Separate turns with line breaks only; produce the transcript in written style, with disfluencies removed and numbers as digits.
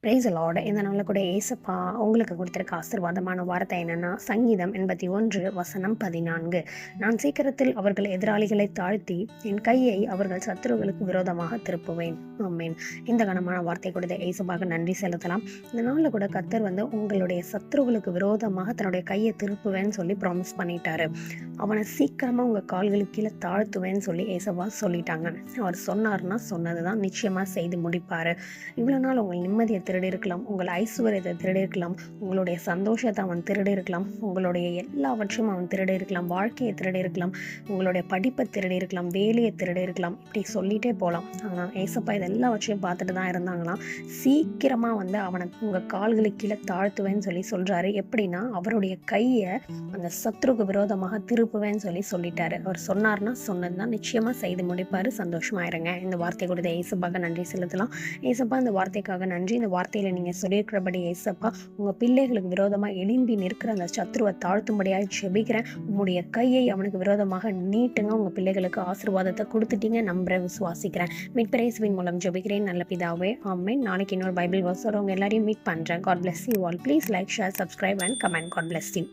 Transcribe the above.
Price Lord. இந்த நாளில் கூட ஏசப்பா உங்களுக்கு கொடுத்திருக்க ஆசீர்வாதமான வார்த்தை என்னன்னா, சங்கீதம் 81:14. நான் சீக்கிரத்தில் அவர்கள் எதிராளிகளை தாழ்த்தி என் கையை அவர்கள் சத்துருக்களுக்கு விரோதமாக திருப்புவேன். ஆமென். இந்த கனமான வார்த்தை கொடுத்த ஏசப்பாக நன்றி செலுத்தலாம். இந்த நாளில் கூட கர்த்தர் உங்களுடைய சத்துருக்களுக்கு விரோதமாக தன்னுடைய கையை திருப்புவேன்னு சொல்லி ப்ராமிஸ் பண்ணிட்டாரு. அவனை சீக்கிரமா உங்க கால்களுக்கு கீழே தாழ்த்துவேன்னு சொல்லி ஏசப்பா சொல்லிட்டாங்க. அவர் சொன்னார்னா சொன்னதுதான் நிச்சயமா செய்து முடிப்பாரு. இவ்வளவு நாள் உங்கள் நிம்மதியை திருடி இருக்கலாம், உங்கள் ஐஸ்வர்யத்தை திருடி இருக்கலாம், உங்களுடைய சந்தோஷத்தை அவன் திருடி இருக்கலாம், உங்களுடைய எல்லாவற்றையும் அவன் திருடி இருக்கலாம், வாழ்க்கையை திருடி இருக்கலாம், உங்களுடைய படிப்பை திருடி இருக்கலாம், வேலையை திருடி இருக்கலாம், இப்படி சொல்லிட்டே போகலாம். ஆனால் ஏசப்பா இது எல்லாவற்றையும் பார்த்துட்டு தான் இருந்தாங்களாம். சீக்கிரமா அவனை உங்க கால்களுக்கு கீழே தாழ்த்துவேன்னு சொல்லி சொல்றாரு. எப்படின்னா, அவருடைய கையை அந்த சத்ருக்கு விரோதமாக திருப்புவேன்னு சொல்லி சொல்லிட்டாரு. அவர் சொன்னார்னா சொன்னதுதான் நிச்சயமா செய்து முடிப்பாரு. சந்தோஷமாயிருங்க. இந்த வார்த்தை கொடுத்த ஏசப்பாக நன்றி செலுத்தலாம். ஏசப்பா, இந்த வார்த்தைக்காக நன்றி. இந்த வார்த்தையில நீங்க சொல்லியிருக்கிறபடி ஏசப்பா, உங்க பிள்ளைகளுக்கு விரோதமா எழும்பி நிற்கிற அந்த சத்ருவை தாழ்த்தும்படியாக ஜெபிக்கிறேன். உங்களுடைய கையை அவனுக்கு விரோதமாக நீட்டுங்க. உங்க பிள்ளைகளுக்கு ஆசீர்வாதத்தை கொடுத்துட்டீங்க. நம்புறேன், விசுவாசிக்கிறேன். மீட்பரேசுவின் மூலம் ஜெபிக்கிறேன் நல்ல பிதாவே, ஆமென். நாளைக்கு இன்னொரு பைபிள் வர்ஸோட உங்க எல்லாரையும் மீட் பண்றேன். God bless you all. Please like, share, subscribe and comment. God bless you.